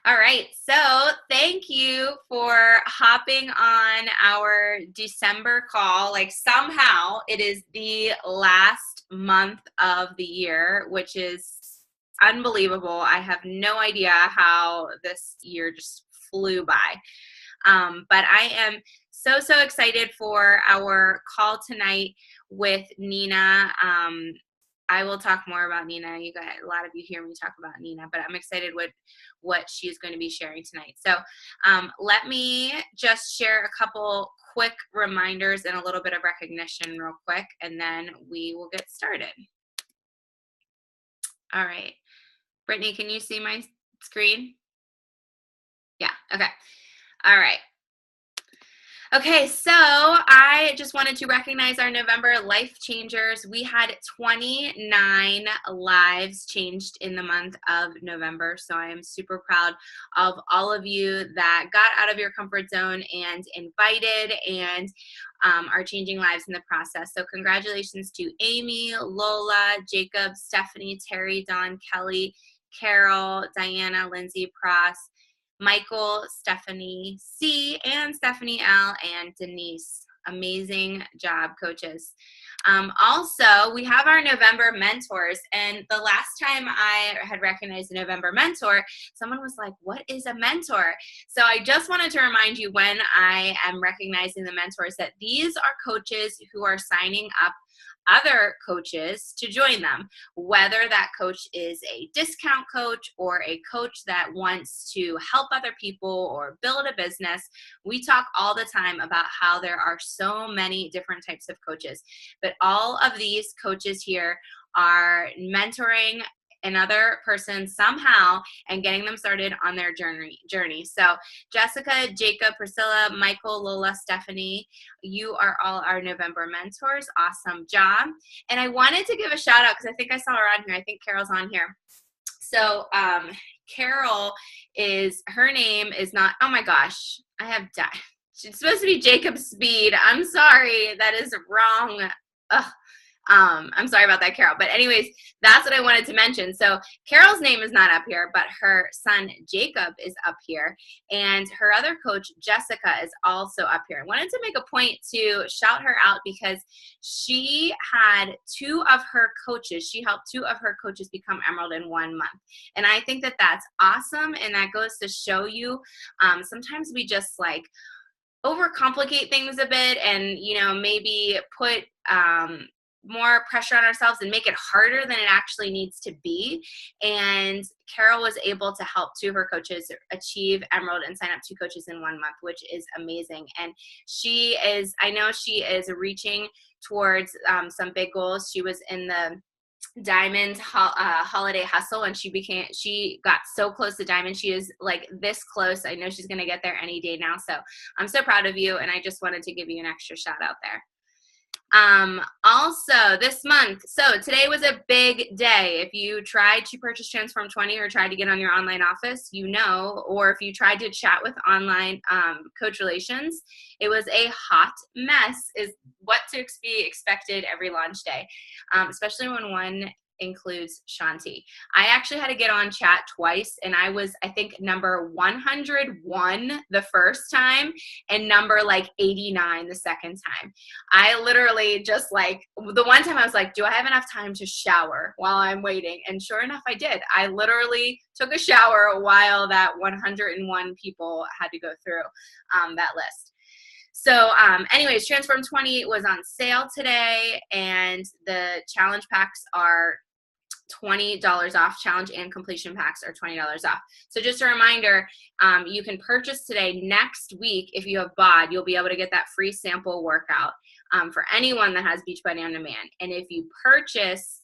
All right, so thank you for hopping on our December call. Like somehow it is the last month of the year, which is unbelievable. I have no idea how this year just flew by. But I am so excited for our call tonight with Nina. I will talk more about Nina. You got a lot of you hear me talk about Nina, but I'm excited what she's going to be sharing tonight. So let me just share a couple quick reminders and a little bit of recognition real quick, and then we will get started. All right. Brittany, can you see my screen? Yeah, okay. All right. Okay, so I just wanted to recognize our November Life Changers. We had 29 lives changed in the month of November, so I am super proud of all of you that got out of your comfort zone and invited and are changing lives in the process. So congratulations to Amy, Lola, Jacob, Stephanie, Terry, Dawn, Kelly, Carol, Diana, Lindsay, Pross, Michael, Stephanie C, and Stephanie L, and Denise. Amazing job, coaches. Also, we have our November mentors, and the last time I had recognized a November mentor, someone was like, what is a mentor? So I just wanted to remind you when I am recognizing the mentors that these are coaches who are signing up other coaches to join them, whether that coach is a discount coach or a coach that wants to help other people or build a business. We talk all the time about how there are so many different types of coaches, but all of these coaches here are mentoring another person somehow and getting them started on their journey. So Jessica, Jacob, Priscilla, Michael, Lola, Stephanie, you are all our November mentors. Awesome job. And I wanted to give a shout out because I think I saw her on here. I think Carol's on here. So Carol her name is not, oh my gosh, I have died. It's supposed to be Jacob Speed. I'm sorry, that is wrong. Ugh. I'm sorry about that, Carol. But anyways, that's what I wanted to mention. So Carol's name is not up here, but her son Jacob is up here. And her other coach, Jessica, is also up here. I wanted to make a point to shout her out because she had two of her coaches. She helped two of her coaches become Emerald in 1 month. And I think that that's awesome. And that goes to show you sometimes we just like overcomplicate things a bit and, maybe put more pressure on ourselves and make it harder than it actually needs to be. And Carol was able to help two of her coaches achieve Emerald and sign up two coaches in 1 month, which is amazing. And I know she is reaching towards some big goals. She was in the Diamond holiday hustle and she got so close to Diamond. She is like this close. I know she's going to get there any day now. So I'm so proud of you. And I just wanted to give you an extra shout out there. Also this month, so today was a big day. If you tried to purchase Transform 20 or tried to get on your online office, or if you tried to chat with online coach relations, it was a hot mess is what to be expected every launch day, especially when one includes Shanti. I actually had to get on chat twice, and I was, I think, number 101 the first time and number 89 the second time. I literally just the one time I was like, do I have enough time to shower while I'm waiting? And sure enough, I did. I literally took a shower while that 101 people had to go through that list. So anyways, Transform 20 was on sale today, and the challenge packs are $20 off. Challenge and completion packs are $20 off. So just a reminder, you can purchase today. Next week, if you have BOD, you'll be able to get that free sample workout for anyone that has Beachbody On Demand. And if you purchase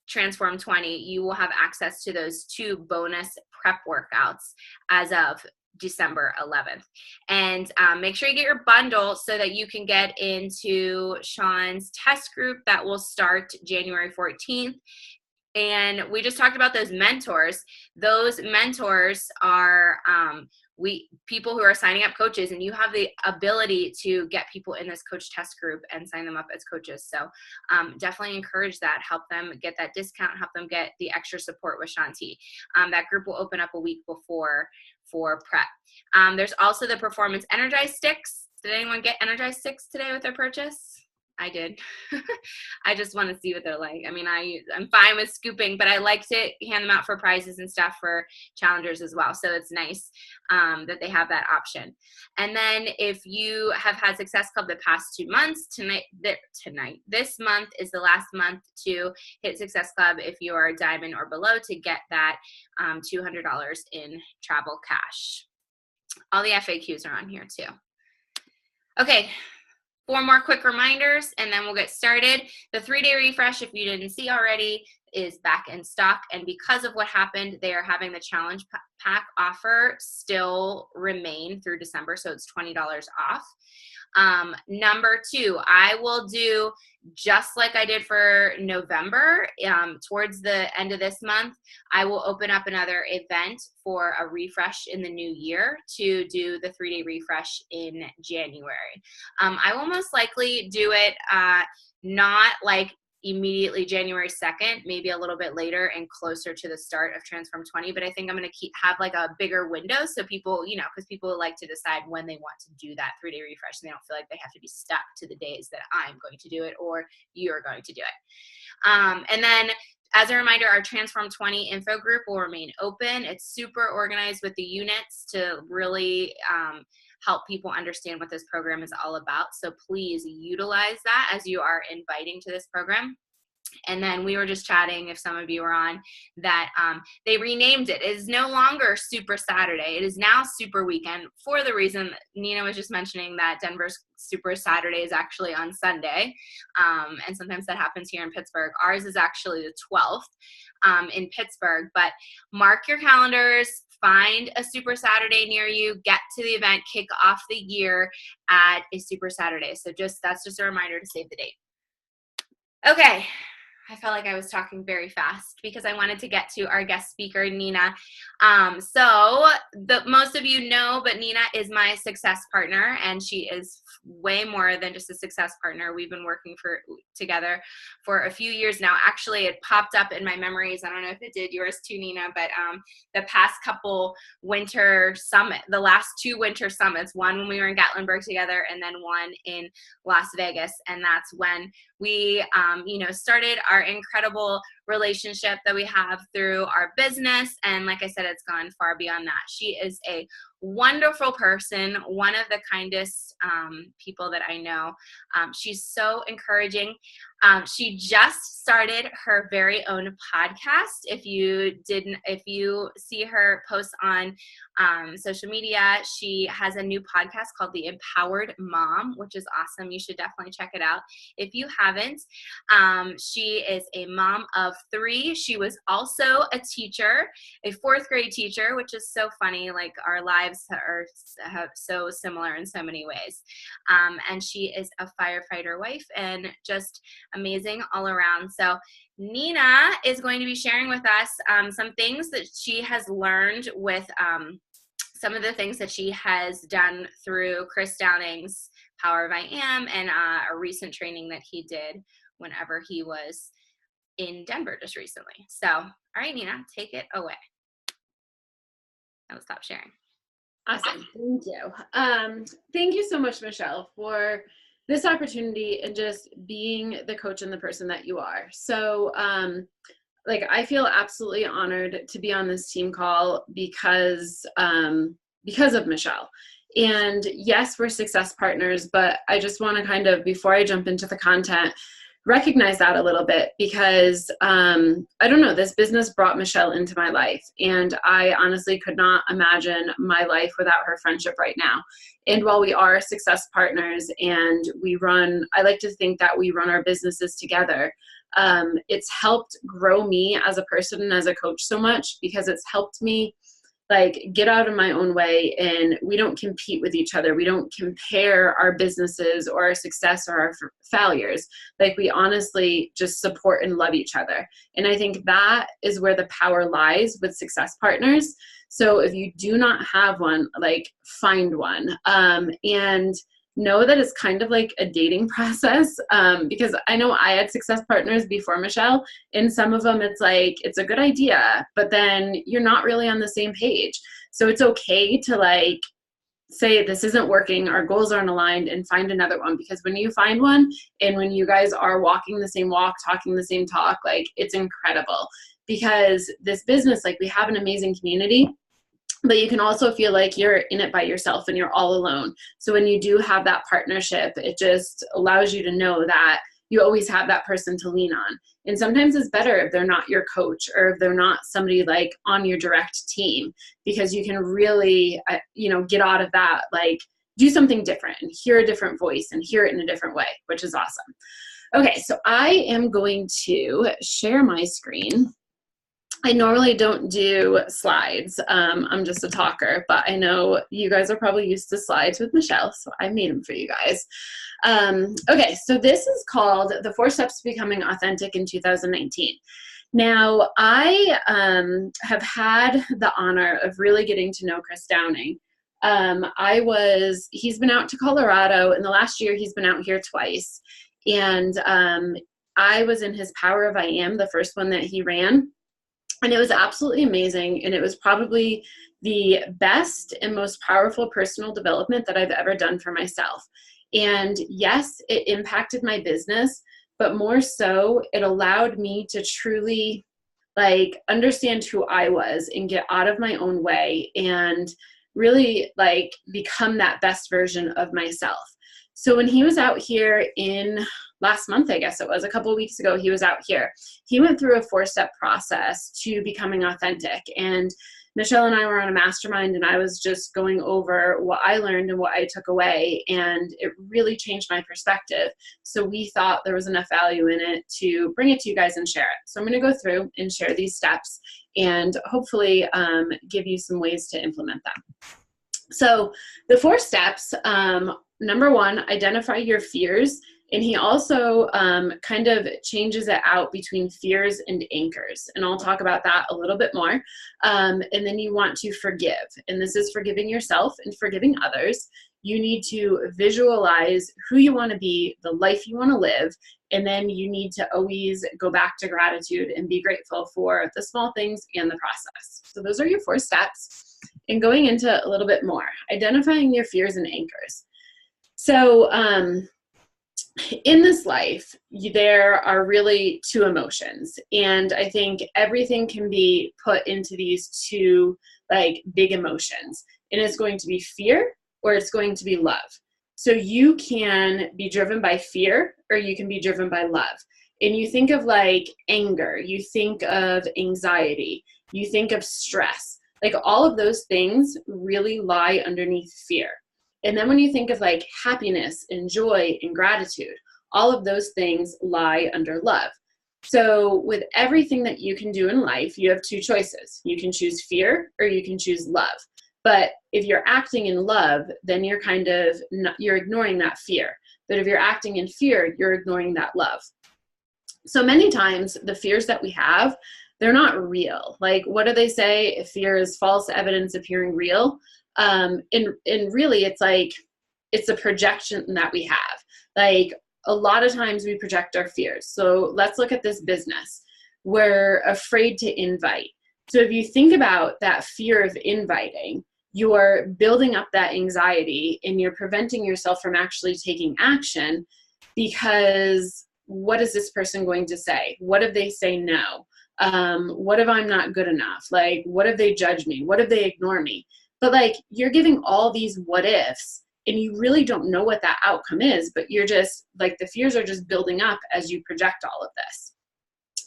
Transform 20, you will have access to those 2 bonus prep workouts as of December 11th. And make sure you get your bundle so that you can get into Sean's test group that will start January 14th. And we just talked about those mentors. Those mentors are people who are signing up coaches, and you have the ability to get people in this coach test group and sign them up as coaches. So definitely encourage that. Help them get that discount. Help them get the extra support with Shanti. That group will open up a week before for prep. There's also the Performance Energize Sticks. Did anyone get Energize Sticks today with their purchase? I did. I just want to see what they're like. I mean, I'm fine with scooping, but I like to hand them out for prizes and stuff for challengers as well. So it's nice that they have that option. And then if you have had Success Club the past 2 months, this month is the last month to hit Success Club if you are a diamond or below to get that $200 in travel cash. All the FAQs are on here too. Okay. 4 more quick reminders, and then we'll get started. The 3-day refresh, if you didn't see already, is back in stock. And because of what happened, they are having the challenge pack offer still remain through December. So it's $20 off. Number 2, I will do just like I did for November. Towards the end of this month, I will open up another event for a refresh in the new year to do the 3-day refresh in January. I will most likely do it not like immediately January 2nd, maybe a little bit later and closer to the start of Transform 20, but I think I'm going to have like a bigger window so people, because people like to decide when they want to do that 3-day refresh and they don't feel like they have to be stuck to the days that I'm going to do it or you're going to do it. And then as a reminder, our Transform 20 info group will remain open. It's super organized with the units to really help people understand what this program is all about. So please utilize that as you are inviting to this program. And then we were just chatting, if some of you are on, that they renamed it. It is no longer Super Saturday. It is now Super Weekend for the reason Nina was just mentioning that Denver's Super Saturday is actually on Sunday. And sometimes that happens here in Pittsburgh. Ours is actually the 12th in Pittsburgh. But mark your calendars. Find a Super Saturday near you, get to the event, kick off the year at a Super Saturday. So that's just a reminder to save the date. Okay. I felt like I was talking very fast because I wanted to get to our guest speaker, Nina. Most of you know, but Nina is my success partner, and she is way more than just a success partner. We've been working together for a few years now. Actually, it popped up in my memories. I don't know if it did yours too, Nina, but the past couple winter summit, the last 2 winter summits, one when we were in Gatlinburg together and then one in Las Vegas. And that's when we, started our incredible relationship that we have through our business. And like I said, it's gone far beyond that. She is a wonderful person, one of the kindest people that I know. She's so encouraging. She just started her very own podcast. If you see her post on social media, she has a new podcast called The Empowered Mom, which is awesome. You should definitely check it out if you haven't. She is a mom of 3. She was also a teacher, a 4th grade teacher, which is so funny. Like our lives are so similar in so many ways. And she is a firefighter wife and just amazing all around. So Nina is going to be sharing with us some things that she has learned with some of the things that she has done through Chris Downing's Power of I Am and a recent training that he did whenever he was in Denver just recently. So, all right, Nina, take it away. I'll stop sharing. Awesome. Thank you. Thank you so much, Michelle, for this opportunity and just being the coach and the person that you are. So, I feel absolutely honored to be on this team call because of Michelle. And yes, we're success partners, but I just want to kind of, before I jump into the content, recognize that a little bit because, I don't know, this business brought Michelle into my life. And I honestly could not imagine my life without her friendship right now. And while we are success partners and I like to think that we run our businesses together, it's helped grow me as a person and as a coach so much because it's helped me like get out of my own way, and we don't compete with each other. We don't compare our businesses or our success or our failures. Like we honestly just support and love each other. And I think that is where the power lies with success partners. So if you do not have one, like find one, and know that it's kind of like a dating process, because I know I had success partners before Michelle, and some of them it's like it's a good idea, but then you're not really on the same page. So it's okay to like say this isn't working, our goals aren't aligned, and find another one. Because when you find one and when you guys are walking the same walk, talking the same talk, like it's incredible. Because this business, like we have an amazing community, but you can also feel like you're in it by yourself and you're all alone. So when you do have that partnership, it just allows you to know that you always have that person to lean on. And sometimes it's better if they're not your coach or if they're not somebody like on your direct team, because you can really, get out of that, like do something different and hear a different voice and hear it in a different way, which is awesome. Okay, so I am going to share my screen. I normally don't do slides. I'm just a talker, but I know you guys are probably used to slides with Michelle, so I made them for you guys. Okay, so this is called The 4 Steps to Becoming Authentic in 2019. Now, I have had the honor of really getting to know Chris Downing. He's been out to Colorado. In the last year, he's been out here twice. And I was in his Power of I Am, the first one that he ran. And it was absolutely amazing. And it was probably the best and most powerful personal development that I've ever done for myself. And yes, it impacted my business, but more so, it allowed me to truly like understand who I was and get out of my own way and really like become that best version of myself. So when he was out here in last month, I guess it was a couple of weeks ago, he was out here. He went through a 4-step process to becoming authentic. And Michelle and I were on a mastermind, and I was just going over what I learned and what I took away. And it really changed my perspective. So we thought there was enough value in it to bring it to you guys and share it. So I'm going to go through and share these steps and hopefully give you some ways to implement them. So the 4 steps, number 1, identify your fears. And he also kind of changes it out between fears and anchors. And I'll talk about that a little bit more. And then you want to forgive. And this is forgiving yourself and forgiving others. You need to visualize who you want to be, the life you want to live. And then you need to always go back to gratitude and be grateful for the small things and the process. So those are your 4 steps. And going into a little bit more, identifying your fears and anchors. So in this life, there are really 2 emotions. And I think everything can be put into these 2 like big emotions. And it's going to be fear or it's going to be love. So you can be driven by fear or you can be driven by love. And you think of like anger, you think of anxiety, you think of stress. Like all of those things really lie underneath fear. And then when you think of like happiness and joy and gratitude, all of those things lie under love. So with everything that you can do in life, you have 2 choices. You can choose fear or you can choose love. But if you're acting in love, then you're you're ignoring that fear. But if you're acting in fear, you're ignoring that love. So many times the fears that we have, they're not real. Like, what do they say? If fear is false evidence appearing real. And really, it's like, it's a projection that we have. Like, a lot of times we project our fears. So let's look at this business. We're afraid to invite. So if you think about that fear of inviting, you're building up that anxiety and you're preventing yourself from actually taking action because what is this person going to say? What if they say no? What if I'm not good enough? Like, what if they judge me? What if they ignore me? But like, you're giving all these what ifs and you really don't know what that outcome is, but you're just like, the fears are just building up as you project all of this.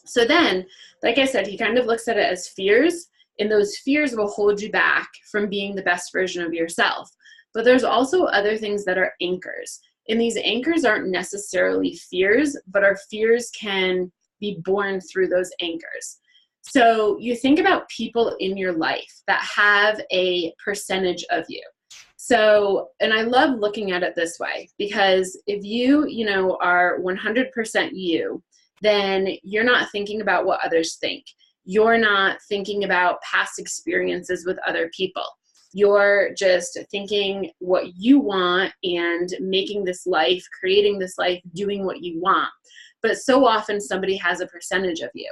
So then, like I said, he kind of looks at it as fears, and those fears will hold you back from being the best version of yourself. But there's also other things that are anchors. And these anchors aren't necessarily fears, but our fears can be born through those anchors. So you think about people in your life that have a percentage of you. So, and I love looking at it this way, because if you know, are 100% you, then you're not thinking about what others think. You're not thinking about past experiences with other people. You're just thinking what you want and making this life, creating this life, doing what you want. But so often somebody has a percentage of you.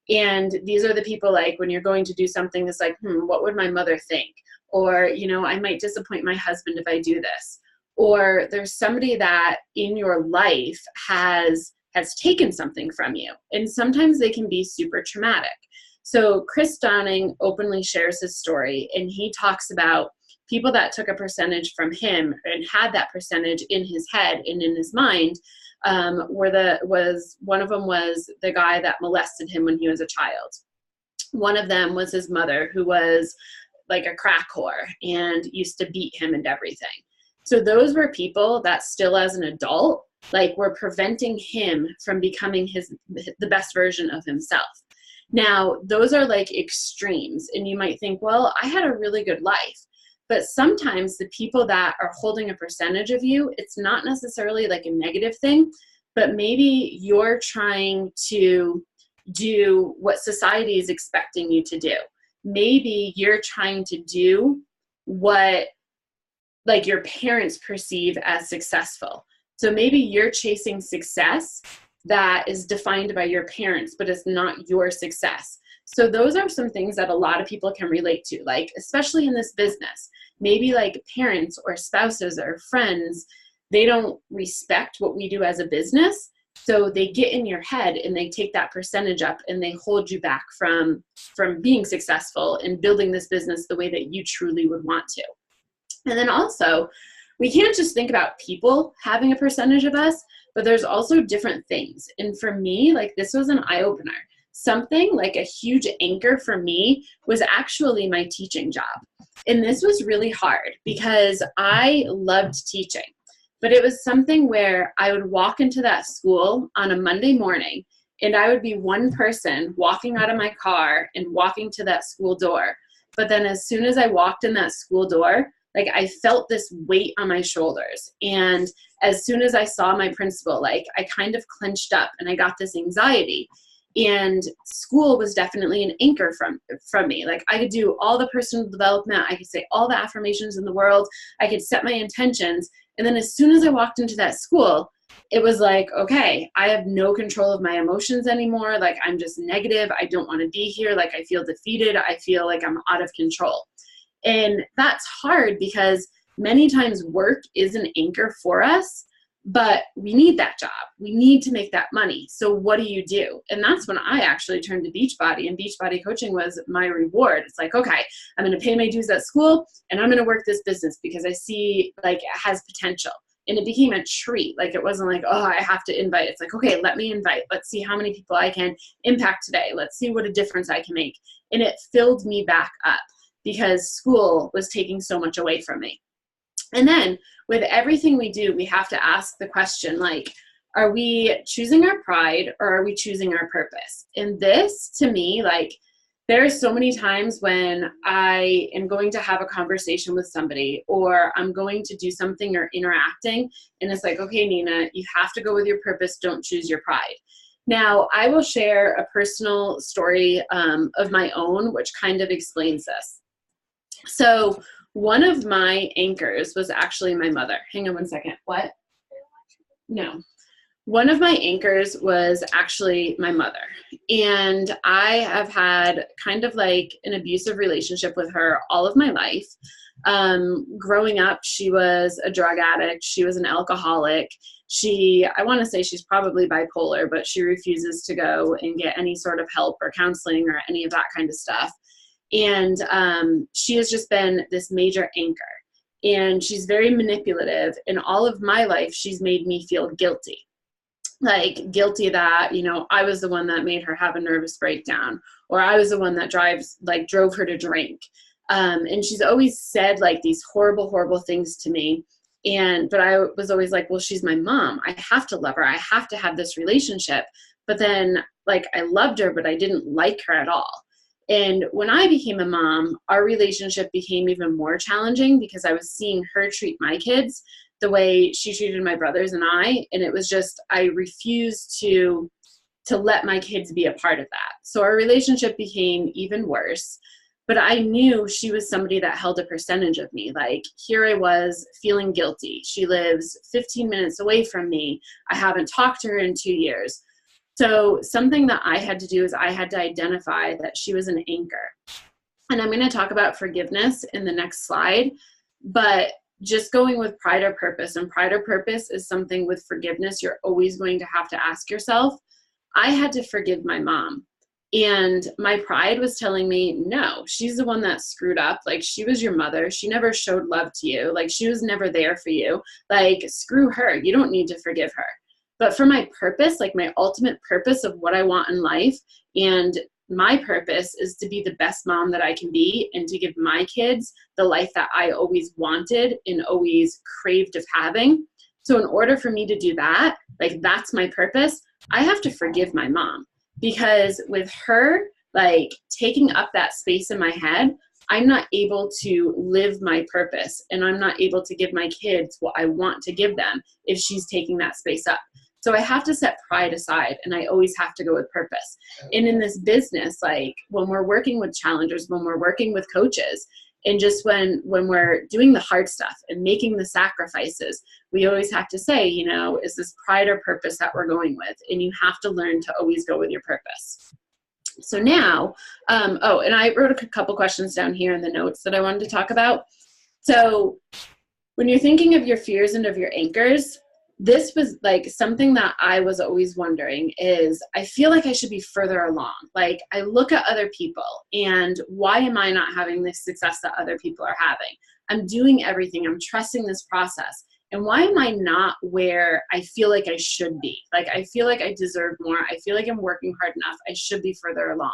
And these are the people, like when you're going to do something that's like, what would my mother think? Or, you know, I might disappoint my husband if I do this. Or there's somebody that in your life has taken something from you. And sometimes they can be super traumatic. So Chris Donning openly shares his story, and he talks about people that took a percentage from him and had that percentage in his head and in his mind. One of them was the guy that molested him when he was a child. One of them was his mother, who was like a crack whore and used to beat him and everything. So those were people that still as an adult, like, were preventing him from becoming the best version of himself. Now, those are like extremes, and you might think, well, I had a really good life. But sometimes the people that are holding a percentage of you, it's not necessarily like a negative thing, but maybe you're trying to do what society is expecting you to do. Maybe you're trying to do what like your parents perceive as successful. So maybe you're chasing success that is defined by your parents, but it's not your success. So those are some things that a lot of people can relate to, like, especially in this business. Maybe like parents or spouses or friends, they don't respect what we do as a business. So they get in your head and they take that percentage up and they hold you back from being successful and building this business the way that you truly would want to. And then also, we can't just think about people having a percentage of us, but there's also different things. And for me, like, this was an eye-opener. Something like a huge anchor for me was actually my teaching job. And this was really hard because I loved teaching. But it was something where I would walk into that school on a Monday morning, and I would be one person walking out of my car and walking to that school door. But then as soon as I walked in that school door, like, I felt this weight on my shoulders. And as soon as I saw my principal, like, I kind of clenched up and I got this anxiety. And school was definitely an anchor from me. Like, I could do all the personal development. I could say all the affirmations in the world. I could set my intentions. And then as soon as I walked into that school, it was like, okay, I have no control of my emotions anymore. Like, I'm just negative. I don't want to be here. Like, I feel defeated. I feel like I'm out of control. And that's hard because many times work is an anchor for us, but we need that job. We need to make that money. So what do you do? And that's when I actually turned to Beachbody, and Beachbody coaching was my reward. It's like, okay, I'm going to pay my dues at school and I'm going to work this business because I see like it has potential. And it became a treat. Like, it wasn't like, oh, I have to invite. It's like, okay, let me invite. Let's see how many people I can impact today. Let's see what a difference I can make. And it filled me back up because school was taking so much away from me. And then with everything we do, we have to ask the question, like, are we choosing our pride or are we choosing our purpose? And this, to me, like, there are so many times when I am going to have a conversation with somebody, or I'm going to do something or interacting, and it's like, okay, Nina, you have to go with your purpose. Don't choose your pride. Now, I will share a personal story of my own, which kind of explains this. So one of my anchors was actually my mother. Hang on one second. What? No. One of my anchors was actually my mother. And I have had kind of like an abusive relationship with her all of my life. Growing up, she was a drug addict. She was an alcoholic. I want to say she's probably bipolar, but she refuses to go and get any sort of help or counseling or any of that kind of stuff. And she has just been this major anchor. And she's very manipulative. In all of my life, she's made me feel guilty. Like, guilty that, you know, I was the one that made her have a nervous breakdown, or I was the one that drove her to drink. And she's always said like these horrible, horrible things to me. But I was always like, well, she's my mom. I have to love her. I have to have this relationship. but then like I loved her, but I didn't like her at all. And when I became a mom, our relationship became even more challenging because I was seeing her treat my kids the way she treated my brothers and I. And it was just, I refused to let my kids be a part of that. So our relationship became even worse. But I knew she was somebody that held a percentage of me. Like, here I was feeling guilty. She lives 15 minutes away from me. I haven't talked to her in 2 years. So something that I had to do is I had to identify that she was an anchor. And I'm going to talk about forgiveness in the next slide, but just going with pride or purpose. And pride or purpose is something with forgiveness you're always going to have to ask yourself. I had to forgive my mom. And my pride was telling me, no, she's the one that screwed up. Like, she was your mother. She never showed love to you. Like, she was never there for you. Like, screw her. You don't need to forgive her. But for my purpose, like my ultimate purpose of what I want in life, and my purpose is to be the best mom that I can be and to give my kids the life that I always wanted and always craved of having. So in order for me to do that, like, that's my purpose, I have to forgive my mom. Because with her, like, taking up that space in my head, I'm not able to live my purpose, and I'm not able to give my kids what I want to give them if she's taking that space up. So I have to set pride aside, and I always have to go with purpose. And in this business, like, when we're working with challengers, when we're working with coaches, and just when we're doing the hard stuff and making the sacrifices, we always have to say, you know, is this pride or purpose that we're going with? And you have to learn to always go with your purpose. So now, oh, and I wrote a couple questions down here in the notes that I wanted to talk about. So when you're thinking of your fears and of your anchors, this was like something that I was always wondering is, I feel like I should be further along. Like, I look at other people and why am I not having the success that other people are having? I'm doing everything. I'm trusting this process. And why am I not where I feel like I should be? Like, I feel like I deserve more. I feel like I'm working hard enough. I should be further along.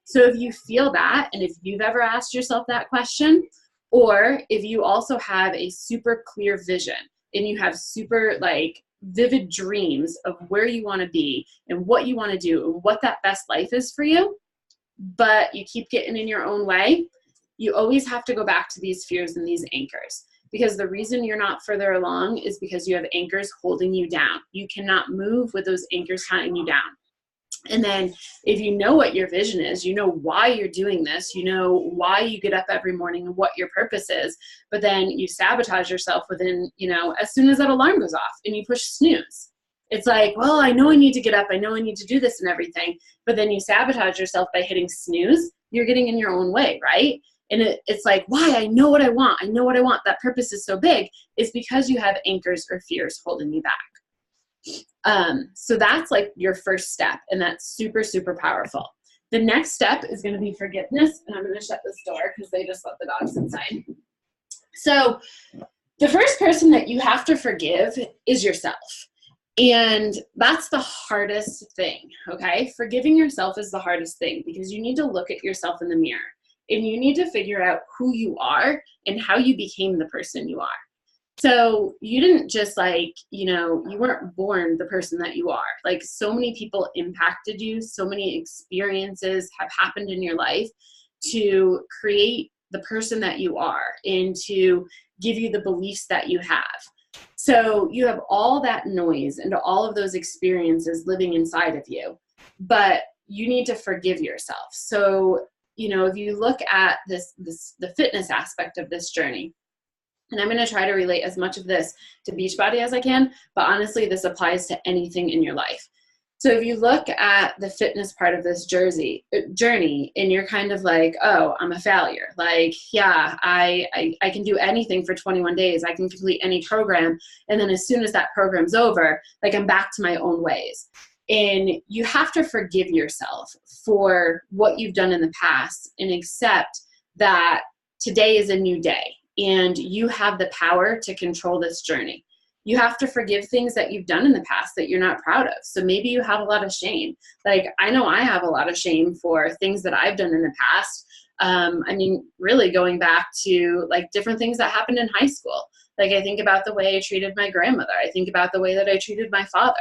So if you feel that, and if you've ever asked yourself that question, or if you also have a super clear vision and you have super like vivid dreams of where you want to be and what you want to do and what that best life is for you, but you keep getting in your own way, you always have to go back to these fears and these anchors. Because the reason you're not further along is because you have anchors holding you down. You cannot move with those anchors tying you down. And then if you know what your vision is, you know why you're doing this, you know why you get up every morning and what your purpose is, but then you sabotage yourself within, you know, as soon as that alarm goes off and you push snooze. It's like, well, I know I need to get up. I know I need to do this and everything. But then you sabotage yourself by hitting snooze. You're getting in your own way, right? And it's like, why? I know what I want. I know what I want. That purpose is so big. It's because you have anchors or fears holding you back. So that's like your first step, and that's super, super powerful. The next step is going to be forgiveness, and I'm going to shut this door because they just let the dogs inside. So the first person that you have to forgive is yourself. And that's the hardest thing, okay? Forgiving yourself is the hardest thing because you need to look at yourself in the mirror and you need to figure out who you are and how you became the person you are. So you didn't just like, you know, you weren't born the person that you are. Like, so many people impacted you. So many experiences have happened in your life to create the person that you are and to give you the beliefs that you have. So you have all that noise and all of those experiences living inside of you, but you need to forgive yourself. So, you know, if you look at the fitness aspect of this journey, and I'm going to try to relate as much of this to Beachbody as I can, but honestly, this applies to anything in your life. So if you look at the fitness part of this journey, and you're kind of like, oh, I'm a failure. Like, yeah, I can do anything for 21 days. I can complete any program. And then as soon as that program's over, like, I'm back to my own ways. And you have to forgive yourself for what you've done in the past and accept that today is a new day. And you have the power to control this journey. You have to forgive things that you've done in the past that you're not proud of. So maybe you have a lot of shame. Like, I know I have a lot of shame for things that I've done in the past. I mean, really going back to like different things that happened in high school. Like, I think about the way I treated my grandmother. I think about the way that I treated my father.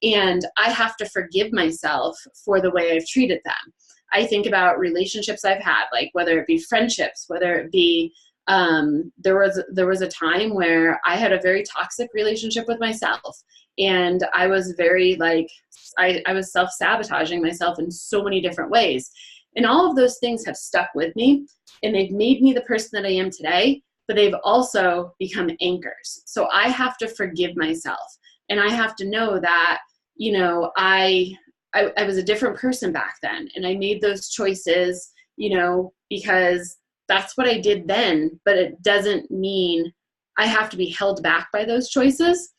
And I have to forgive myself for the way I've treated them. I think about relationships I've had, like whether it be friendships, whether it be there was a time where I had a very toxic relationship with myself, and I was very like I was self-sabotaging myself in so many different ways. And all of those things have stuck with me, and they've made me the person that I am today, but they've also become anchors. So I have to forgive myself, and I have to know that, you know, I was a different person back then, and I made those choices, you know, because that's what I did then, but it doesn't mean I have to be held back by those choices.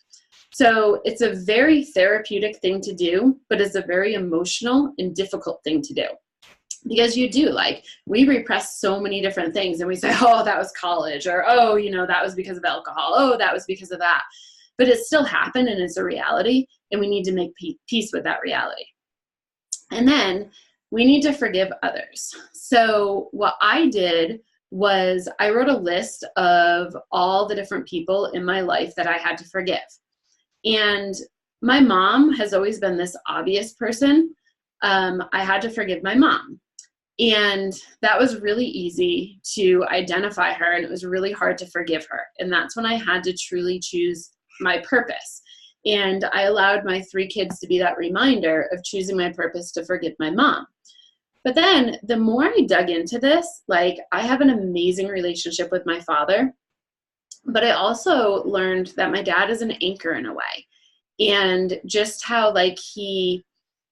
So it's a very therapeutic thing to do, but it's a very emotional and difficult thing to do. Because you do, like, we repress so many different things, and we say, oh, that was college, or, oh, you know, that was because of alcohol, oh, that was because of that. But it still happened, and it's a reality, and we need to make peace with that reality. And then we need to forgive others. So what I did was I wrote a list of all the different people in my life that I had to forgive. And my mom has always been this obvious person. I had to forgive my mom. And that was really easy to identify her, and it was really hard to forgive her. And that's when I had to truly choose my purpose. And I allowed my 3 kids to be that reminder of choosing my purpose to forgive my mom. But then the more I dug into this, like, I have an amazing relationship with my father, but I also learned that my dad is an anchor in a way. And just how, like,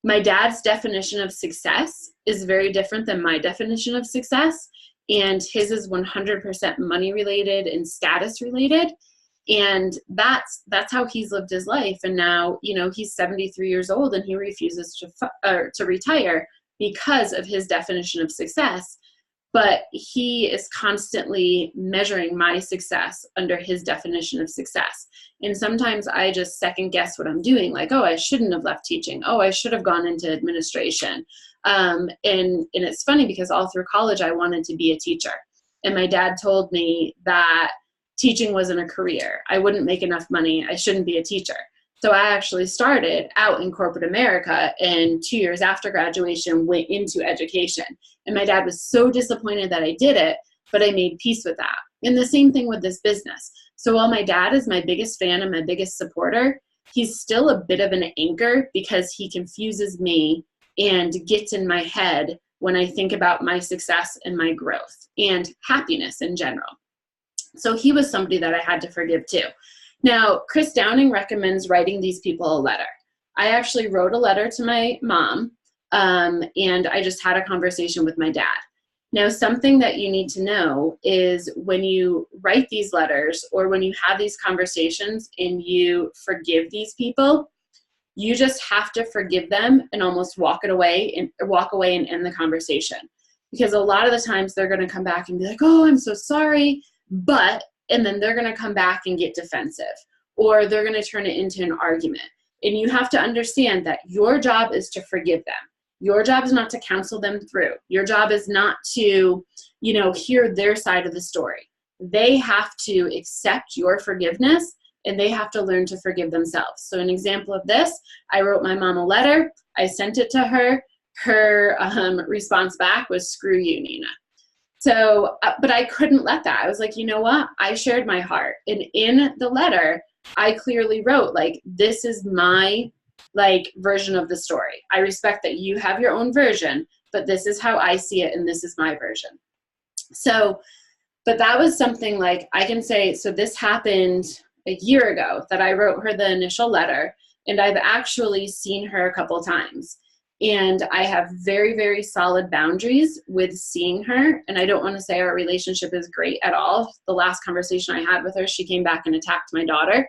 my dad's definition of success is very different than my definition of success. And his is 100% money related and status related. And that's how he's lived his life. And now, you know, he's 73 years old, and he refuses to retire because of his definition of success. But he is constantly measuring my success under his definition of success. And sometimes I just second guess what I'm doing. Like, oh, I shouldn't have left teaching. Oh, I should have gone into administration. And it's funny because all through college, I wanted to be a teacher. And my dad told me that teaching wasn't a career. I wouldn't make enough money. I shouldn't be a teacher. So I actually started out in corporate America, and 2 years after graduation went into education. And my dad was so disappointed that I did it, but I made peace with that. And the same thing with this business. So while my dad is my biggest fan and my biggest supporter, he's still a bit of an anchor because he confuses me and gets in my head when I think about my success and my growth and happiness in general. So he was somebody that I had to forgive too. Now, Chris Downing recommends writing these people a letter. I actually wrote a letter to my mom, and I just had a conversation with my dad. Now, something that you need to know is when you write these letters or when you have these conversations and you forgive these people, you just have to forgive them and almost walk away and end the conversation. Because a lot of the times they're going to come back and be like, oh, I'm so sorry, and then they're going to come back and get defensive, or they're going to turn it into an argument. And you have to understand that your job is to forgive them. Your job is not to counsel them through. Your job is not to, hear their side of the story. They have to accept your forgiveness, and they have to learn to forgive themselves. So an example of this, I wrote my mom a letter. I sent it to her. Her response back was, screw you, Nina. So, but I couldn't let that. I was like, you know what? I shared my heart. And in the letter, I clearly wrote, like, this is my, version of the story. I respect that you have your own version, but this is how I see it, and this is my version. So, but that was something like I can say, so this happened a year ago that I wrote her the initial letter, and I've actually seen her a couple times. And I have very, very solid boundaries with seeing her. And I don't want to say our relationship is great at all. The last conversation I had with her, she came back and attacked my daughter.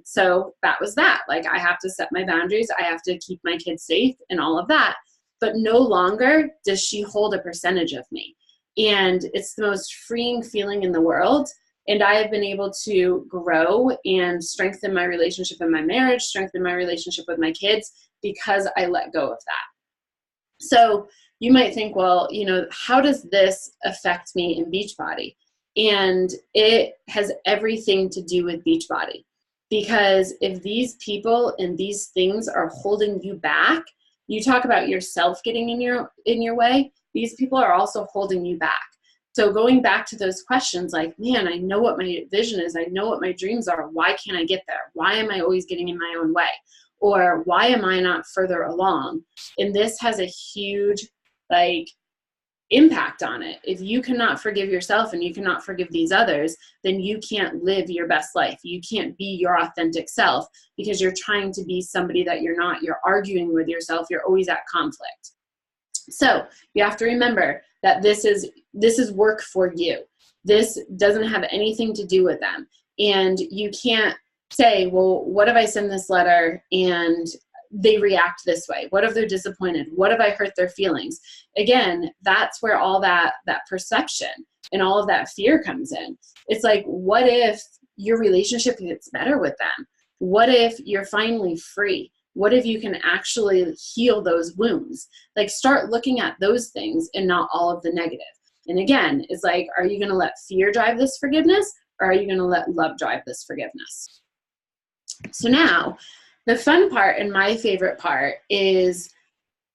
So that was that. Like, I have to set my boundaries. I have to keep my kids safe and all of that. But no longer does she hold a percentage of me. And it's the most freeing feeling in the world. And I have been able to grow and strengthen my relationship in my marriage, strengthen my relationship with my kids, because I let go of that. So you might think, well, how does this affect me in Beachbody? And it has everything to do with Beachbody. Because if these people and these things are holding you back, you talk about yourself getting in your way, these people are also holding you back. So going back to those questions like, man, I know what my vision is. I know what my dreams are. Why can't I get there? Why am I always getting in my own way? Or why am I not further along? And this has a huge impact on it. If you cannot forgive yourself and you cannot forgive these others, then you can't live your best life. You can't be your authentic self because you're trying to be somebody that you're not. You're arguing with yourself. You're always at conflict. So you have to remember that this is work for you. This doesn't have anything to do with them. And you can't say, well, what if I send this letter and they react this way? What if they're disappointed? What if I hurt their feelings? Again, that's where all that perception and all of that fear comes in. It's like, what if your relationship gets better with them? What if you're finally free? What if you can actually heal those wounds? Like, start looking at those things and not all of the negative. And again, it's like, are you going to let fear drive this forgiveness, or are you going to let love drive this forgiveness? So now, the fun part and my favorite part is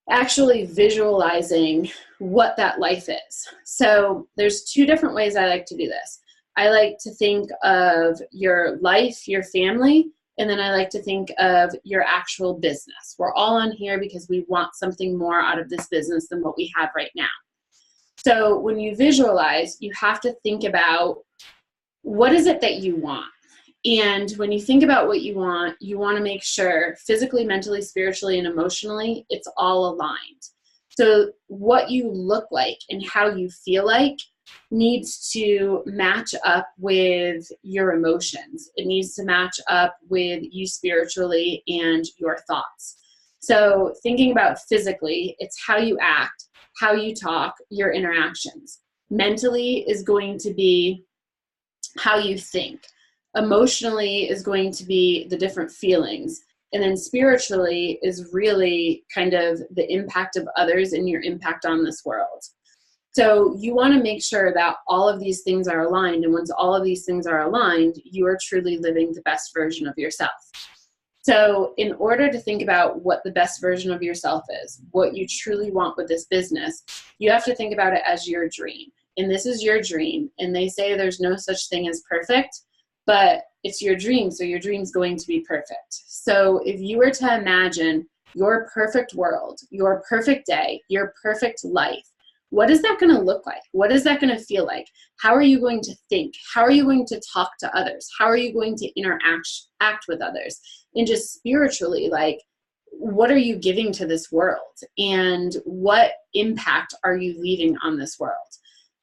actually visualizing what that life is. So there's two different ways I like to do this. I like to think of your life, your family, and then I like to think of your actual business. We're all on here because we want something more out of this business than what we have right now. So when you visualize, you have to think about, what is it that you want? And when you think about what you want to make sure physically, mentally, spiritually, and emotionally, it's all aligned. So what you look like and how you feel like needs to match up with your emotions. It needs to match up with you spiritually and your thoughts. So thinking about physically, it's how you act, how you talk, your interactions. Mentally is going to be how you think. Emotionally is going to be the different feelings. And then spiritually is really kind of the impact of others and your impact on this world. So you want to make sure that all of these things are aligned. And once all of these things are aligned, you are truly living the best version of yourself. So in order to think about what the best version of yourself is, what you truly want with this business, you have to think about it as your dream. And this is your dream. And they say there's no such thing as perfect, but it's your dream. So your dream's going to be perfect. So if you were to imagine your perfect world, your perfect day, your perfect life, what is that going to look like? What is that going to feel like? How are you going to think? How are you going to talk to others? How are you going to act with others? And just spiritually, like, what are you giving to this world? And what impact are you leaving on this world?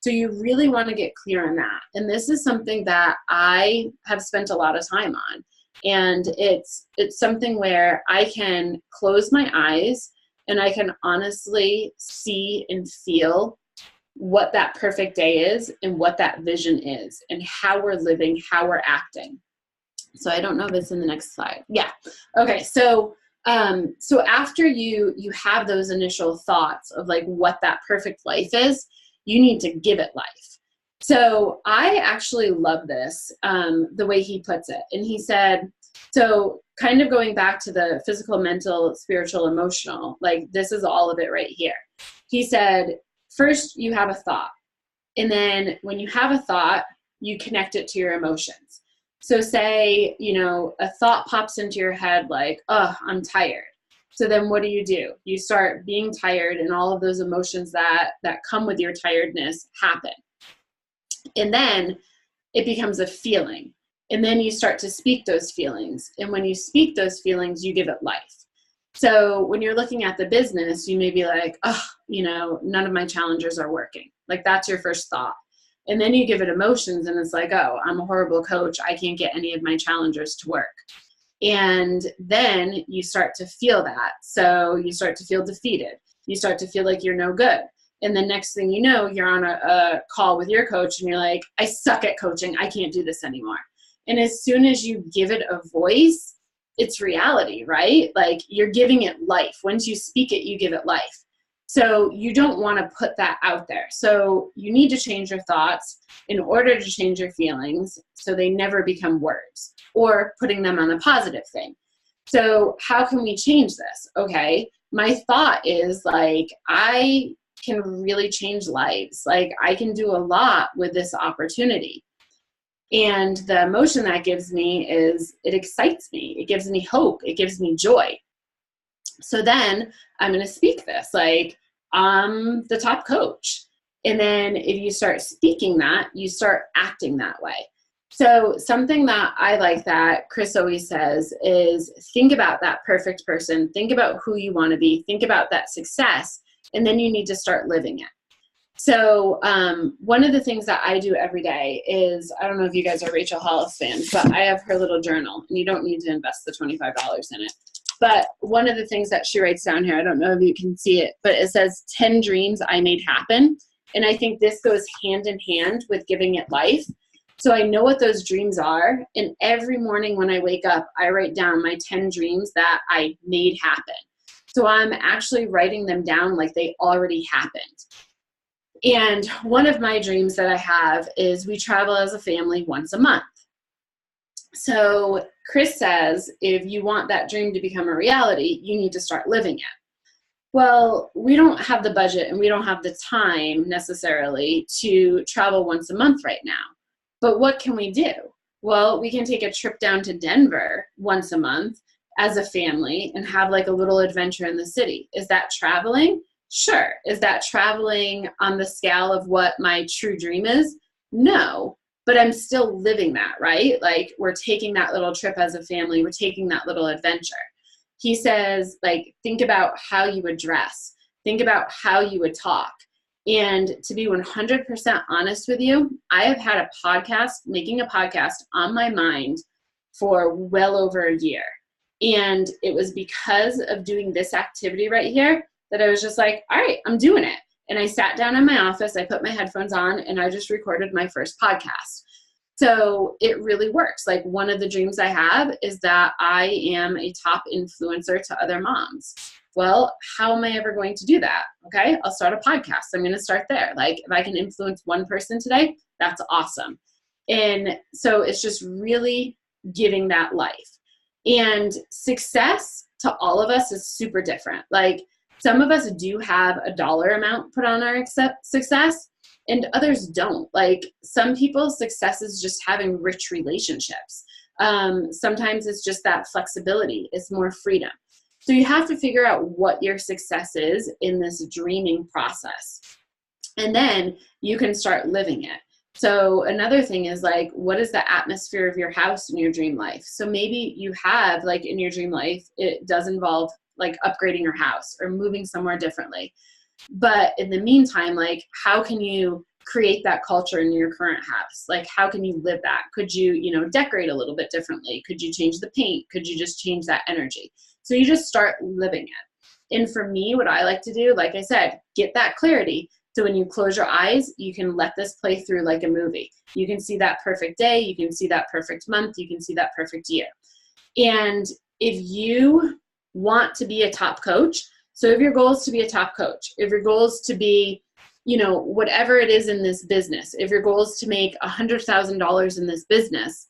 So you really want to get clear on that. And this is something that I have spent a lot of time on. And it's something where I can close my eyes and I can honestly see and feel what that perfect day is and what that vision is and how we're living, how we're acting. So I don't know if it's in the next slide. Yeah. Okay. So after you have those initial thoughts of like what that perfect life is, you need to give it life. So I actually love this, the way he puts it. And he said, so kind of going back to the physical, mental, spiritual, emotional, like this is all of it right here. He said, first you have a thought. And then when you have a thought, you connect it to your emotions. So say, a thought pops into your head like, oh, I'm tired. So then what do? You start being tired and all of those emotions that come with your tiredness happen. And then it becomes a feeling. And then you start to speak those feelings. And when you speak those feelings, you give it life. So when you're looking at the business, you may be like, oh, none of my challengers are working. Like that's your first thought. And then you give it emotions and it's like, oh, I'm a horrible coach. I can't get any of my challengers to work. And then you start to feel that. So you start to feel defeated. You start to feel like you're no good. And the next thing you know, you're on a call with your coach and you're like, I suck at coaching. I can't do this anymore. And as soon as you give it a voice, it's reality, right? Like you're giving it life. Once you speak it, you give it life. So you don't want to put that out there. So you need to change your thoughts in order to change your feelings so they never become words, or putting them on a positive thing. So how can we change this? Okay, my thought is like, I can really change lives. Like, I can do a lot with this opportunity. And the emotion that gives me is, it excites me. It gives me hope. It gives me joy. So then I'm going to speak this like, I'm the top coach. And then if you start speaking that, you start acting that way. So something that I like that Chris always says is, think about that perfect person. Think about who you want to be. Think about that success. And then you need to start living it. So one of the things that I do every day is, I don't know if you guys are Rachel Hollis fans, but I have her little journal, and you don't need to invest the $25 in it. But one of the things that she writes down here, I don't know if you can see it, but it says 10 dreams I made happen. And I think this goes hand in hand with giving it life. So I know what those dreams are. And every morning when I wake up, I write down my 10 dreams that I made happen. So I'm actually writing them down like they already happened. And one of my dreams that I have is we travel as a family once a month. So Chris says, if you want that dream to become a reality, you need to start living it. Well, we don't have the budget and we don't have the time necessarily to travel once a month right now. But what can we do? Well, we can take a trip down to Denver once a month as a family and have like a little adventure in the city. Is that traveling? Sure. Is that traveling on the scale of what my true dream is? No, but I'm still living that, right? Like, we're taking that little trip as a family. We're taking that little adventure. He says, like, think about how you would dress. Think about how you would talk. And to be 100% honest with you, I have had making a podcast on my mind for well over a year. And it was because of doing this activity right here that I was just like, all right, I'm doing it. And I sat down in my office, I put my headphones on, and I just recorded my first podcast. So it really works. Like, one of the dreams I have is that I am a top influencer to other moms. Well, how am I ever going to do that? Okay, I'll start a podcast. I'm going to start there. Like, if I can influence one person today, that's awesome. And so it's just really giving that life. And success to all of us is super different. Like, some of us do have a dollar amount put on our success, and others don't. Like, some people's success is just having rich relationships. Sometimes it's just that flexibility. It's more freedom. So you have to figure out what your success is in this dreaming process. And then you can start living it. So another thing is, like, what is the atmosphere of your house in your dream life? So maybe you have, like, in your dream life, it does involve like upgrading your house or moving somewhere differently. But in the meantime, like, how can you create that culture in your current house? Like, how can you live that? Could you, decorate a little bit differently? Could you change the paint? Could you just change that energy? So you just start living it. And for me, what I like to do, like I said, get that clarity. So when you close your eyes, you can let this play through like a movie. You can see that perfect day. You can see that perfect month. You can see that perfect year. And if you want to be a top coach, so if your goal is to be a top coach, if your goal is to be, whatever it is in this business, if your goal is to make $100,000 in this business,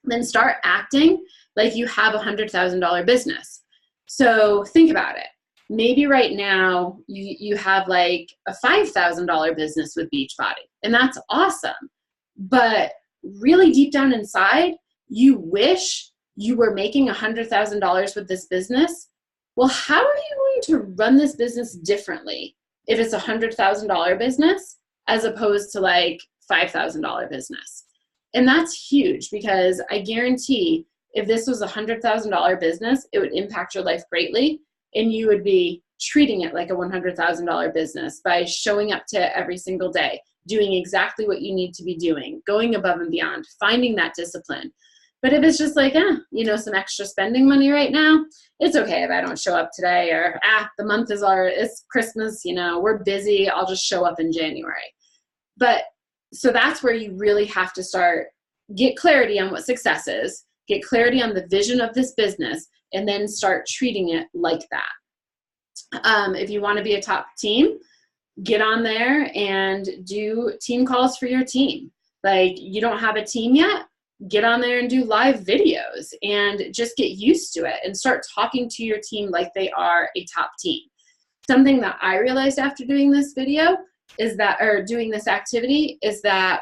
then start acting like you have $100,000 business. So think about it. Maybe right now you have like a $5,000 business with Beachbody, and that's awesome. But really deep down inside, you wish you were making $100,000 with this business. Well, how are you going to run this business differently if it's a $100,000 business as opposed to like $5,000 business? And that's huge, because I guarantee if this was a $100,000 business, it would impact your life greatly. And you would be treating it like a $100,000 business by showing up to every single day, doing exactly what you need to be doing, going above and beyond, finding that discipline. But if it's just like, some extra spending money right now, it's okay if I don't show up today, or the month is it's Christmas, we're busy, I'll just show up in January. But so that's where you really have to start, get clarity on what success is, get clarity on the vision of this business, and then start treating it like that. If you want to be a top team, get on there and do team calls for your team. Like, you don't have a team yet, get on there and do live videos and just get used to it and start talking to your team like they are a top team. Something that I realized after doing this video is that, or doing this activity, is that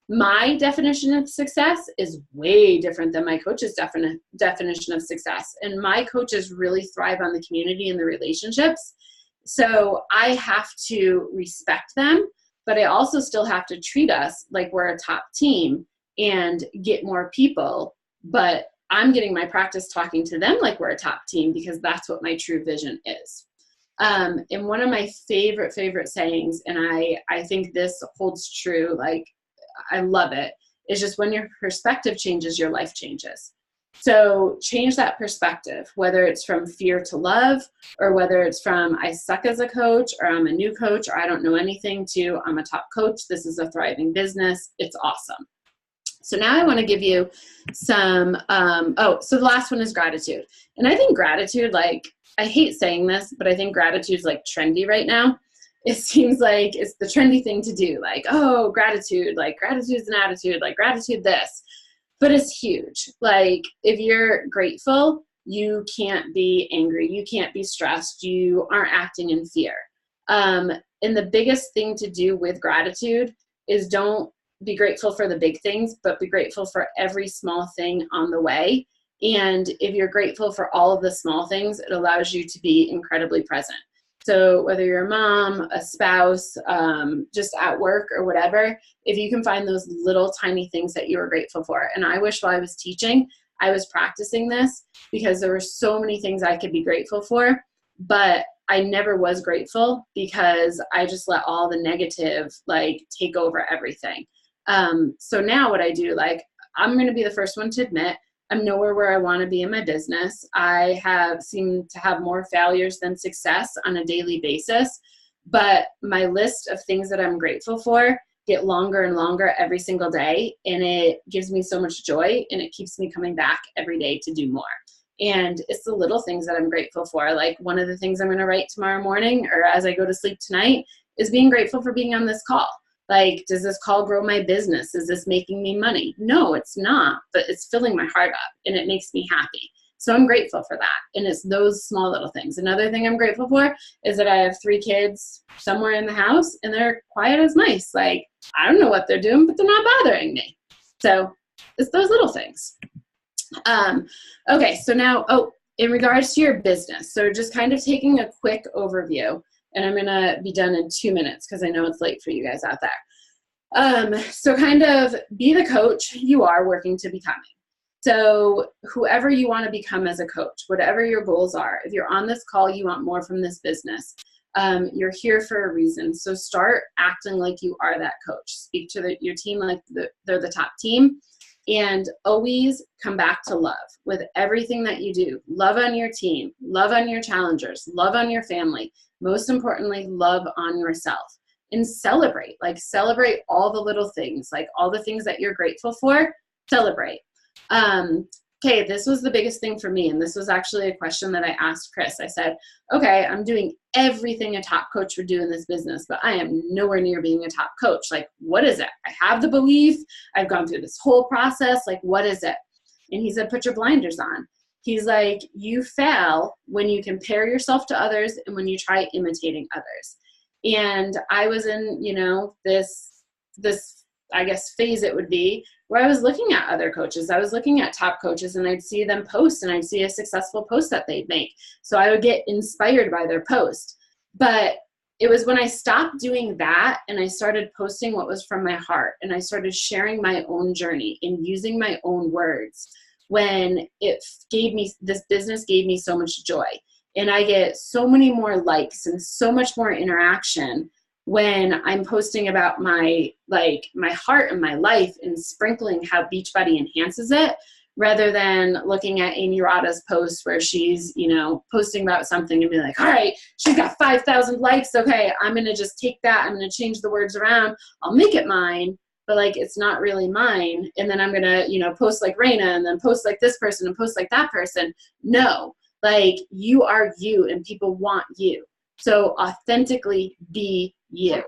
my definition of success is way different than my coach's definition of success. And my coaches really thrive on the community and the relationships. So I have to respect them, but I also still have to treat us like we're a top team and get more people. But I'm getting my practice talking to them like we're a top team, because that's what my true vision is. And one of my favorite sayings, and I think this holds true, like, I love it, is just when your perspective changes, your life changes. So change that perspective, whether it's from fear to love, or whether it's from I suck as a coach, or I'm a new coach, or I don't know anything, to I'm a top coach, this is a thriving business, it's awesome. So now I want to give you some, so the last one is gratitude. And I think gratitude, like, I hate saying this, but I think gratitude is like trendy right now. It seems like it's the trendy thing to do. Like, oh, gratitude, like gratitude is an attitude, like gratitude this. But it's huge. Like, if you're grateful, you can't be angry. You can't be stressed. You aren't acting in fear. And the biggest thing to do with gratitude is don't be grateful for the big things, but be grateful for every small thing on the way. And if you're grateful for all of the small things, it allows you to be incredibly present. So whether you're a mom, a spouse, just at work or whatever, if you can find those little tiny things that you are grateful for. And I wish while I was teaching, I was practicing this, because there were so many things I could be grateful for, but I never was grateful because I just let all the negative, like, take over everything. So now what I do, like, I'm going to be the first one to admit, I'm nowhere where I want to be in my business. I have seemed to have more failures than success on a daily basis, but my list of things that I'm grateful for get longer and longer every single day, and it gives me so much joy, and it keeps me coming back every day to do more. And it's the little things that I'm grateful for. Like, one of the things I'm going to write tomorrow morning, or as I go to sleep tonight, is being grateful for being on this call. Like, does this call grow my business? Is this making me money? No, it's not, but it's filling my heart up and it makes me happy. So I'm grateful for that. And it's those small little things. Another thing I'm grateful for is that I have 3 kids somewhere in the house and they're quiet as mice. Like, I don't know what they're doing, but they're not bothering me. So it's those little things. Okay, so now, in regards to your business, so just kind of taking a quick overview. And I'm going to be done in 2 minutes because I know it's late for you guys out there. So kind of be the coach you are working to becoming. So whoever you want to become as a coach, whatever your goals are, if you're on this call, you want more from this business. You're here for a reason. So start acting like you are that coach. Speak to your team like they're the top team. And always come back to love with everything that you do. Love on your team, love on your challengers, love on your family. Most importantly, love on yourself, and celebrate. Like, celebrate all the little things, like all the things that you're grateful for, celebrate. Okay, this was the biggest thing for me. And this was actually a question that I asked Chris. I said, okay, I'm doing everything a top coach would do in this business, but I am nowhere near being a top coach. Like, what is it? I have the belief. I've gone through this whole process. Like, what is it? And he said, put your blinders on. He's like, you fail when you compare yourself to others and when you try imitating others. And I was in, this, I guess, phase it would be, where I was looking at other coaches. I was looking at top coaches and I'd see them post and I'd see a successful post that they'd make. So I would get inspired by their post. But it was when I stopped doing that and I started posting what was from my heart and I started sharing my own journey and using my own words, when this business gave me so much joy. And I get so many more likes and so much more interaction when I'm posting about my heart and my life and sprinkling how Beachbody enhances it, rather than looking at Amy Rada's post where she's, posting about something and be like, all right, she's got 5,000 likes. Okay, I'm going to just take that. I'm going to change the words around. I'll make it mine, but like, it's not really mine. And then I'm going to, post like Raina and then post like this person and post like that person. No, like, you are you and people want you. So authentically be you.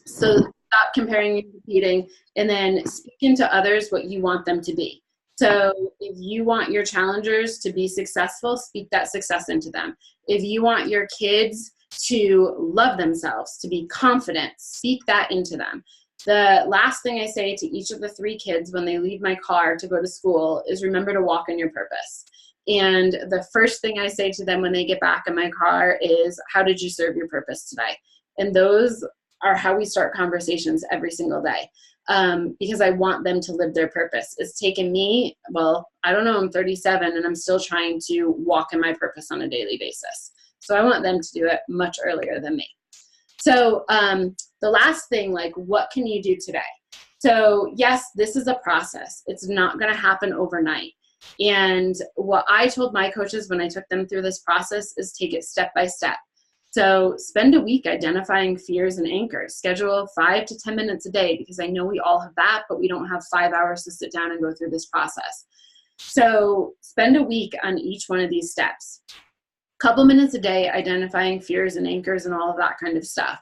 So stop comparing and competing, and then speak into others what you want them to be. So if you want your challengers to be successful, speak that success into them. If you want your kids to love themselves, to be confident, speak that into them. The last thing I say to each of the 3 kids when they leave my car to go to school is remember to walk in your purpose. And the first thing I say to them when they get back in my car is, how did you serve your purpose today? And those are how we start conversations every single day, because I want them to live their purpose. It's taken me, well, I don't know, I'm 37 and I'm still trying to walk in my purpose on a daily basis. So I want them to do it much earlier than me. So the last thing, like, what can you do today? So yes, this is a process. It's not going to happen overnight. And what I told my coaches when I took them through this process is take it step by step. So spend a week identifying fears and anchors. Schedule 5 to 10 minutes a day, because I know we all have that, but we don't have 5 hours to sit down and go through this process. So spend a week on each one of these steps. Couple minutes a day identifying fears and anchors and all of that kind of stuff.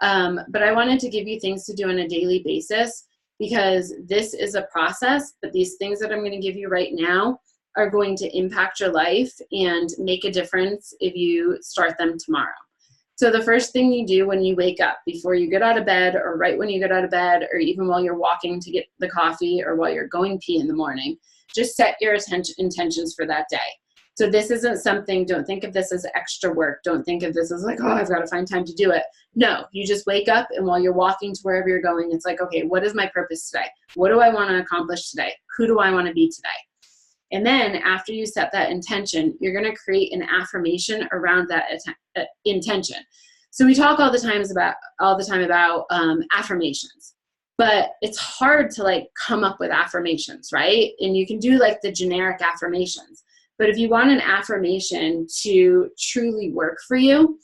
But I wanted to give you things to do on a daily basis, because this is a process, but these things that I'm going to give you right now are going to impact your life and make a difference if you start them tomorrow. So the first thing you do when you wake up, before you get out of bed, or right when you get out of bed, or even while you're walking to get the coffee, or while you're going pee in the morning, just set your intentions for that day. So this isn't something, don't think of this as extra work. Don't think of this as like, oh, I've got to find time to do it. No, you just wake up, and while you're walking to wherever you're going, it's like, okay, what is my purpose today? What do I want to accomplish today? Who do I want to be today? And then after you set that intention, you're going to create an affirmation around that intention. So we talk all the time about affirmations, but it's hard to like come up with affirmations, right? And you can do like the generic affirmations. But if you want an affirmation to truly work for you,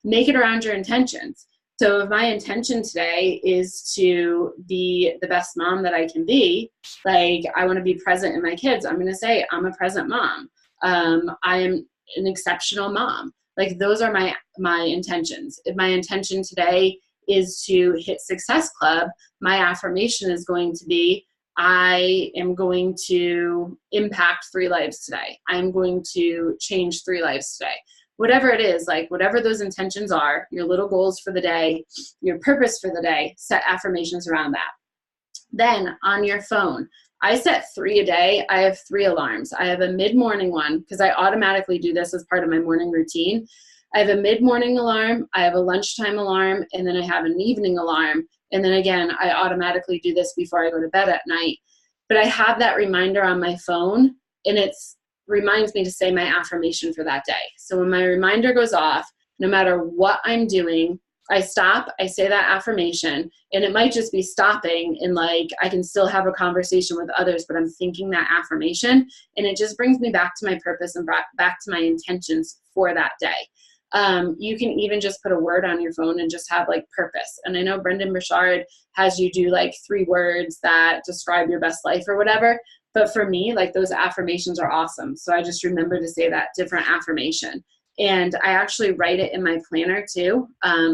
make it around your intentions. So if my intention today is to be the best mom that I can be, like I want to be present in my kids, I'm going to say I'm a present mom. I am an exceptional mom. Like those are my intentions. If my intention today is to hit Success Club, my affirmation is going to be, I am going to impact 3 lives today. I'm going to change 3 lives today. Whatever it is, like whatever those intentions are, your little goals for the day, your purpose for the day, set affirmations around that. Then on your phone, I set 3 a day. I have 3 alarms. I have a mid-morning one, because I automatically do this as part of my morning routine. I have a mid-morning alarm, I have a lunchtime alarm, and then I have an evening alarm. And then again, I automatically do this before I go to bed at night. But I have that reminder on my phone, and it reminds me to say my affirmation for that day. So when my reminder goes off, no matter what I'm doing, I stop, I say that affirmation, and it might just be stopping and like I can still have a conversation with others, but I'm thinking that affirmation, and it just brings me back to my purpose and back to my intentions for that day. You can even just put a word on your phone and just have like purpose. And I know Brendan Burchard has you do like 3 words that describe your best life or whatever. But for me, like those affirmations are awesome. So I just remember to say that different affirmation. And I actually write it in my planner too.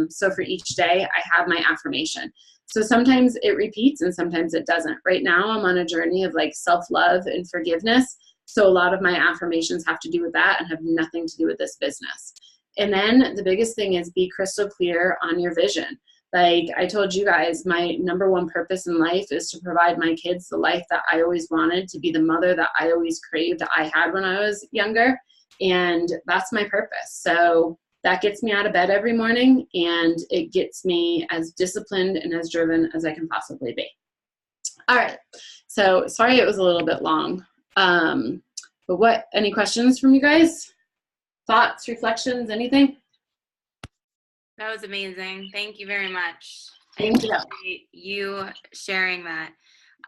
So for each day I have my affirmation. So sometimes it repeats and sometimes it doesn't. Right now I'm on a journey of like self-love and forgiveness. So a lot of my affirmations have to do with that and have nothing to do with this business. And then the biggest thing is be crystal clear on your vision. Like I told you guys, my number 1 purpose in life is to provide my kids the life that I always wanted, to be the mother that I always craved I had when I was younger. And that's my purpose. So that gets me out of bed every morning, and it gets me as disciplined and as driven as I can possibly be. All right. So sorry it was a little bit long. But any questions from you guys? Thoughts, reflections, anything? That was amazing. Thank you very much. Thank you. I appreciate you sharing that.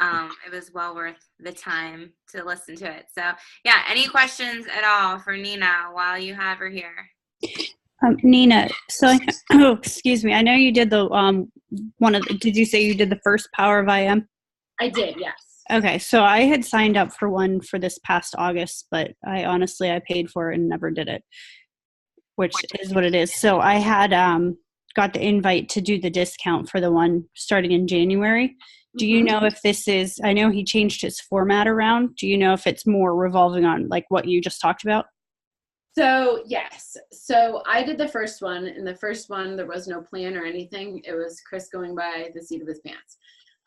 It was well worth the time to listen to it. So yeah, any questions at all for Nina while you have her here? Nina, so excuse me. I know you did the did you say you did the first Power of I Am? I did, yes. Okay, so I had signed up for one for this past August, but I honestly paid for it and never did it. which is what it is. So I had got the invite to do the discount for the one starting in January. Do you know if this is, I know he changed his format around. Do you know if it's more revolving on like what you just talked about? So yes, so I did the first one, and the first one there was no plan or anything. It was Chris going by the seat of his pants.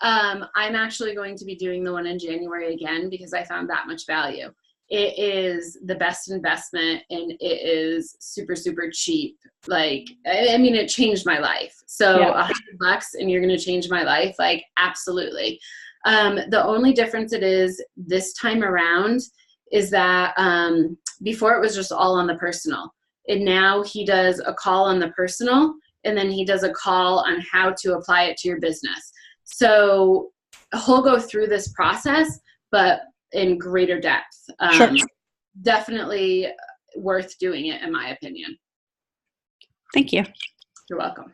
I'm actually going to be doing the one in January again because I found that much value. It is the best investment, and it is super, super cheap. Like, I mean, it changed my life. So Yeah. $100 and you're going to change my life. Like, absolutely. The only difference it is this time around is that before it was just all on the personal. And now he does a call on the personal, and then he does a call on how to apply it to your business. So he'll go through this process, but in greater depth. Sure. Definitely worth doing it, in my opinion. Thank you. You're welcome.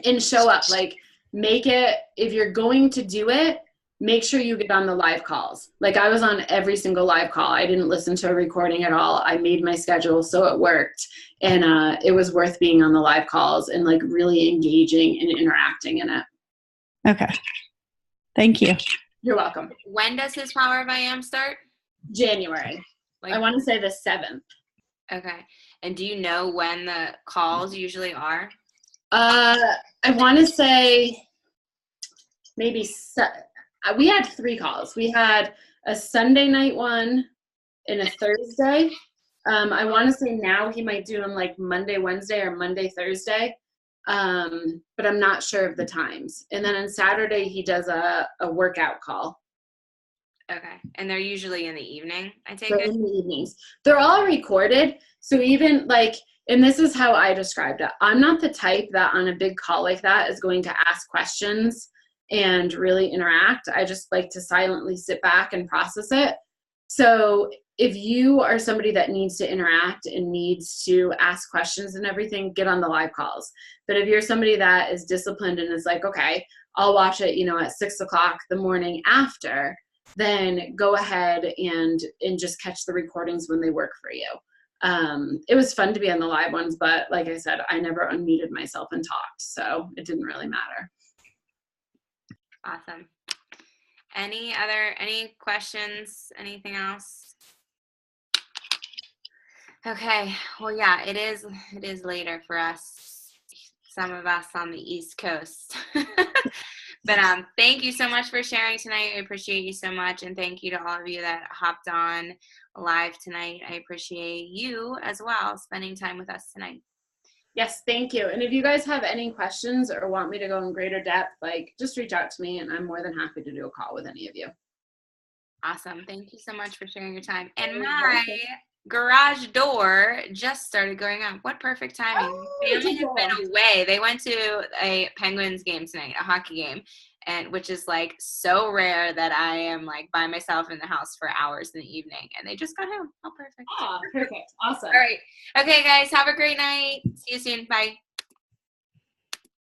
And show up. Like, make it, if you're going to do it, make sure you get on the live calls. Like, I was on every single live call. I didn't listen to a recording at all. I made my schedule so it worked. And it was worth being on the live calls and like really engaging and interacting in it. Okay. Thank you. You're welcome. When does his Power of I Am start? January. Like, I want to say the 7th. okay. And do you know when the calls usually are? I want to say maybe we had 3 calls. We had a Sunday night one and a Thursday. I want to say now he might do them like Monday, Wednesday, or Monday, Thursday. But I'm not sure of the times. And then on Saturday, he does a workout call. Okay. And they're usually in the evening, I take So it? in the evenings. They're all recorded. So even like, and this is how I described it. I'm not the type that on a big call like that is going to ask questions and really interact. I just like to silently sit back and process it. So if you are somebody that needs to interact and needs to ask questions and everything, get on the live calls. But if you're somebody that is disciplined and is like, okay, I'll watch it, at 6:00 the morning after, then go ahead and just catch the recordings when they work for you. It was fun to be on the live ones, but like I said, I never unmuted myself and talked, so it didn't really matter. Awesome. Any questions? Anything else? Okay. Well, yeah, it is later for us, some of us on the East Coast. But thank you so much for sharing tonight. I appreciate you so much. And thank you to all of you that hopped on live tonight. I appreciate you as well spending time with us tonight. Yes, thank you. And if you guys have any questions or want me to go in greater depth, just reach out to me and I'm more than happy to do a call with any of you. Awesome. Thank you so much for sharing your time. And my garage door just started going up. What perfect timing. My family has been away. They went to a Penguins game tonight, a hockey game, and which is like so rare that I am like by myself in the house for hours in the evening, and they just got home. Oh, perfect. Ah, perfect. Awesome. All right. Okay, guys, have a great night. See you soon. Bye.